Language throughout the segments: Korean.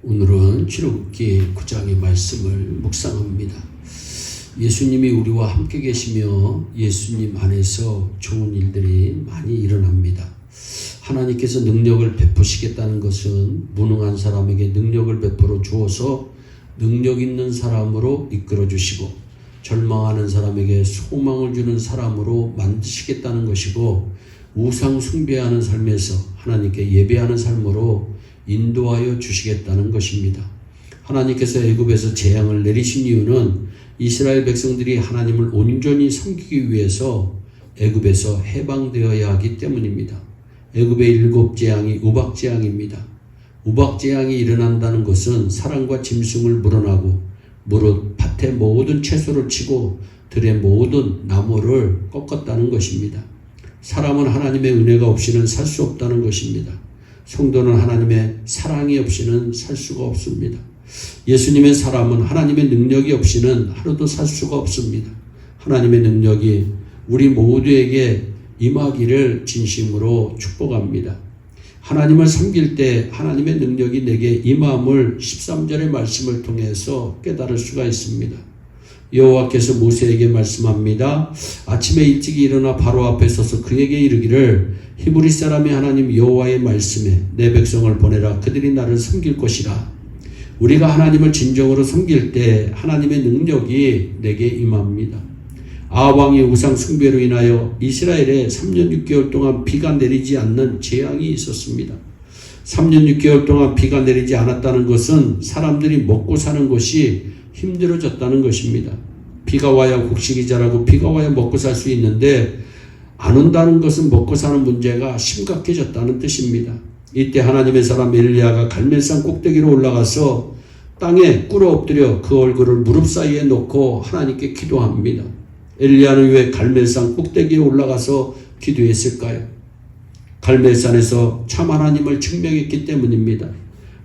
오늘은 출애굽기 9장의 말씀을 묵상합니다. 예수님이 우리와 함께 계시며 예수님 안에서 좋은 일들이 많이 일어납니다. 하나님께서 능력을 베푸시겠다는 것은 무능한 사람에게 능력을 베풀어 주어서 능력 있는 사람으로 이끌어 주시고 절망하는 사람에게 소망을 주는 사람으로 만드시겠다는 것이고, 우상 숭배하는 삶에서 하나님께 예배하는 삶으로 인도하여 주시겠다는 것입니다. 하나님께서 애굽에서 재앙을 내리신 이유는 이스라엘 백성들이 하나님을 온전히 섬기기 위해서 애굽에서 해방되어야 하기 때문입니다. 애굽의 7 재앙이 우박 재앙입니다. 우박 재앙이 일어난다는 것은 사람과 짐승을 물어나고 무릇 밭의 모든 채소를 치고 들의 모든 나무를 꺾었다는 것입니다. 사람은 하나님의 은혜가 없이는 살 수 없다는 것입니다. 성도는 하나님의 사랑이 없이는 살 수가 없습니다. 예수님의 사람은 하나님의 능력이 없이는 하루도 살 수가 없습니다. 하나님의 능력이 우리 모두에게 임하기를 진심으로 축복합니다. 하나님을 섬길 때 하나님의 능력이 내게 임함을 13절의 말씀을 통해서 깨달을 수가 있습니다. 여호와께서 모세에게 말씀합니다. 아침에 일찍 일어나 바로 앞에 서서 그에게 이르기를 히브리 사람의 하나님 여호와의 말씀에 내 백성을 보내라. 그들이 나를 섬길 것이라. 우리가 하나님을 진정으로 섬길 때 하나님의 능력이 내게 임합니다. 아합 왕이 우상 숭배로 인하여 이스라엘에 3년 6개월 동안 비가 내리지 않는 재앙이 있었습니다. 3년 6개월 동안 비가 내리지 않았다는 것은 사람들이 먹고 사는 것이 힘들어졌다는 것입니다. 비가 와야 곡식이 자라고 비가 와야 먹고 살 수 있는데 안 온다는 것은 먹고 사는 문제가 심각해졌다는 뜻입니다. 이때 하나님의 사람 엘리야가 갈멜산 꼭대기로 올라가서 땅에 꿇어 엎드려 그 얼굴을 무릎 사이에 놓고 하나님께 기도합니다. 엘리야는 왜 갈멜산 꼭대기에 올라가서 기도했을까요? 갈멜산에서 참 하나님을 증명했기 때문입니다.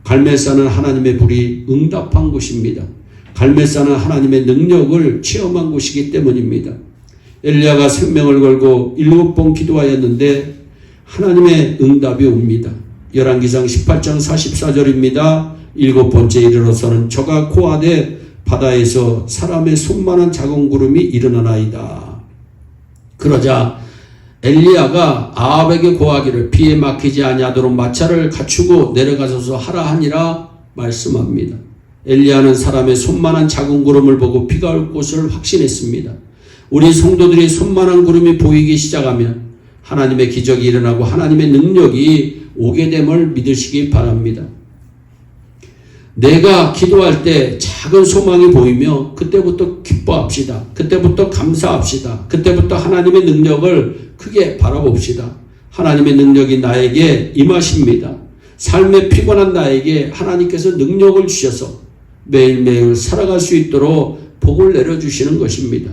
갈멜산은 하나님의 불이 응답한 곳입니다. 갈멜산은 하나님의 능력을 체험한 곳이기 때문입니다. 엘리야가 생명을 걸고 7번 기도하였는데 하나님의 응답이 옵니다. 열왕기상 18장 44절입니다. 7번째 이르러서는 저가 고하되 바다에서 사람의 손만한 작은 구름이 일어나나이다. 그러자 엘리야가 아합에게 고하기를 비에 막히지 아니하도록 마차를 갖추고 내려가서서 하라 하니라 말씀합니다. 엘리야는 사람의 손만한 작은 구름을 보고 비가 올 것을 확신했습니다. 우리 성도들이 손만한 구름이 보이기 시작하면 하나님의 기적이 일어나고 하나님의 능력이 오게 됨을 믿으시기 바랍니다. 내가 기도할 때 작은 소망이 보이며 그때부터 기뻐합시다. 그때부터 감사합시다. 그때부터 하나님의 능력을 크게 바라봅시다. 하나님의 능력이 나에게 임하십니다. 삶에 피곤한 나에게 하나님께서 능력을 주셔서 매일매일 살아갈 수 있도록 복을 내려주시는 것입니다.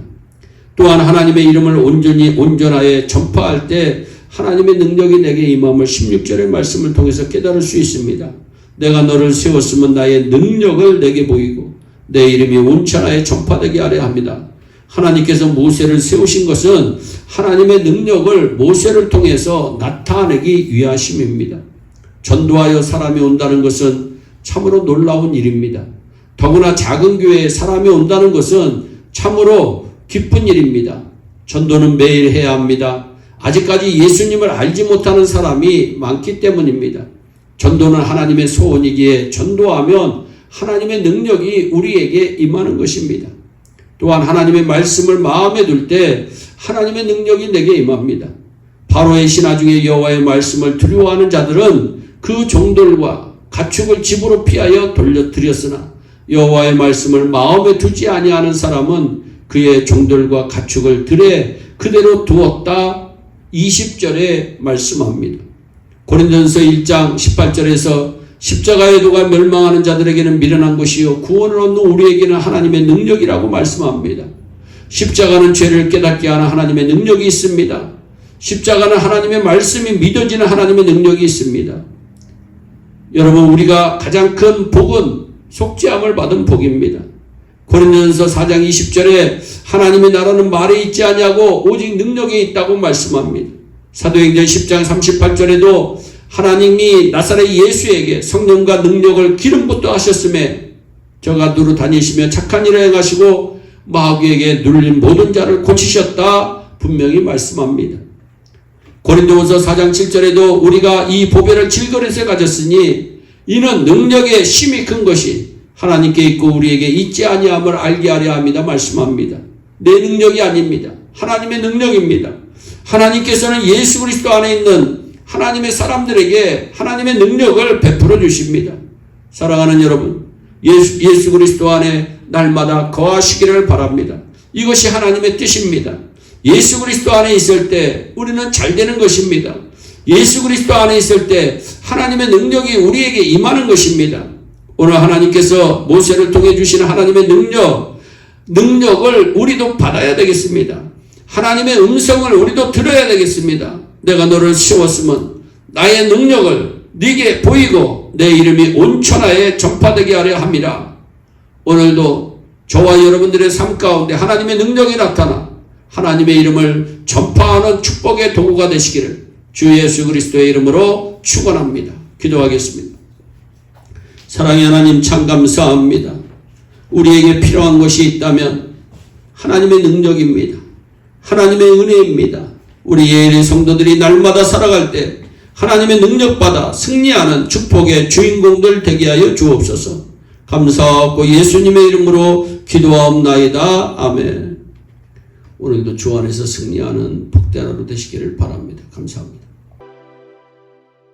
또한 하나님의 이름을 온전하게 전파할 때 하나님의 능력이 내게 임함을 16절의 말씀을 통해서 깨달을 수 있습니다. 내가 너를 세웠으면 나의 능력을 내게 보이고 내 이름이 온천하에 전파되게 하려 합니다. 하나님께서 모세를 세우신 것은 하나님의 능력을 모세를 통해서 나타내기 위하심입니다. 전도하여 사람이 온다는 것은 참으로 놀라운 일입니다. 더구나 작은 교회에 사람이 온다는 것은 참으로 기쁜 일입니다. 전도는 매일 해야 합니다. 아직까지 예수님을 알지 못하는 사람이 많기 때문입니다. 전도는 하나님의 소원이기에 전도하면 하나님의 능력이 우리에게 임하는 것입니다. 또한 하나님의 말씀을 마음에 둘 때 하나님의 능력이 내게 임합니다. 바로의 신하 중에 여호와의 말씀을 두려워하는 자들은 그 종들과 가축을 집으로 피하여 돌려드렸으나 여호와의 말씀을 마음에 두지 아니하는 사람은 그의 종들과 가축을 들에 그대로 두었다. 20절에 말씀합니다. 고린도전서 1장 18절에서 십자가의 도가 멸망하는 자들에게는 미련한 것이요 구원을 얻는 우리에게는 하나님의 능력이라고 말씀합니다. 십자가는 죄를 깨닫게 하는 하나님의 능력이 있습니다. 십자가는 하나님의 말씀이 믿어지는 하나님의 능력이 있습니다. 여러분, 우리가 가장 큰 복은 속죄함을 받은 복입니다. 고린도전서 4장 20절에 하나님의 나라는 말에 있지 아니하고 오직 능력에 있다고 말씀합니다. 사도행전 10장 38절에도 하나님이 나사렛 예수에게 성령과 능력을 기름부터 하셨음에 저가 두루 다니시며 착한 일을 행하시고 마귀에게 눌린 모든 자를 고치셨다 분명히 말씀합니다. 고린도후서 4장 7절에도 우리가 이 보배를 질그릇에 가졌으니 이는 능력의 심히 큰 것이 하나님께 있고 우리에게 있지 아니함을 알게 하려 합니다 말씀합니다. 내 능력이 아닙니다. 하나님의 능력입니다. 하나님께서는 예수 그리스도 안에 있는 하나님의 사람들에게 하나님의 능력을 베풀어 주십니다. 사랑하는 여러분, 예수 그리스도 안에 날마다 거하시기를 바랍니다. 이것이 하나님의 뜻입니다. 예수 그리스도 안에 있을 때 우리는 잘 되는 것입니다. 예수 그리스도 안에 있을 때 하나님의 능력이 우리에게 임하는 것입니다. 오늘 하나님께서 모세를 통해 주시는 하나님의 능력을 우리도 받아야 되겠습니다. 하나님의 음성을 우리도 들어야 되겠습니다. 내가 너를 세웠으면 나의 능력을 네게 보이고 내 이름이 온 천하에 전파되게 하려 함이라. 오늘도 저와 여러분들의 삶 가운데 하나님의 능력이 나타나 하나님의 이름을 전파하는 축복의 도구가 되시기를 주 예수 그리스도의 이름으로 축원합니다. 기도하겠습니다. 사랑의 하나님 참 감사합니다. 우리에게 필요한 것이 있다면 하나님의 능력입니다. 하나님의 은혜입니다. 우리 예언의 성도들이 날마다 살아갈 때 하나님의 능력받아 승리하는 축복의 주인공들 되게 하여 주옵소서. 감사하고 예수님의 이름으로 기도하옵나이다. 아멘. 오늘도 주 안에서 승리하는 복된 하루 되시기를 바랍니다. 감사합니다.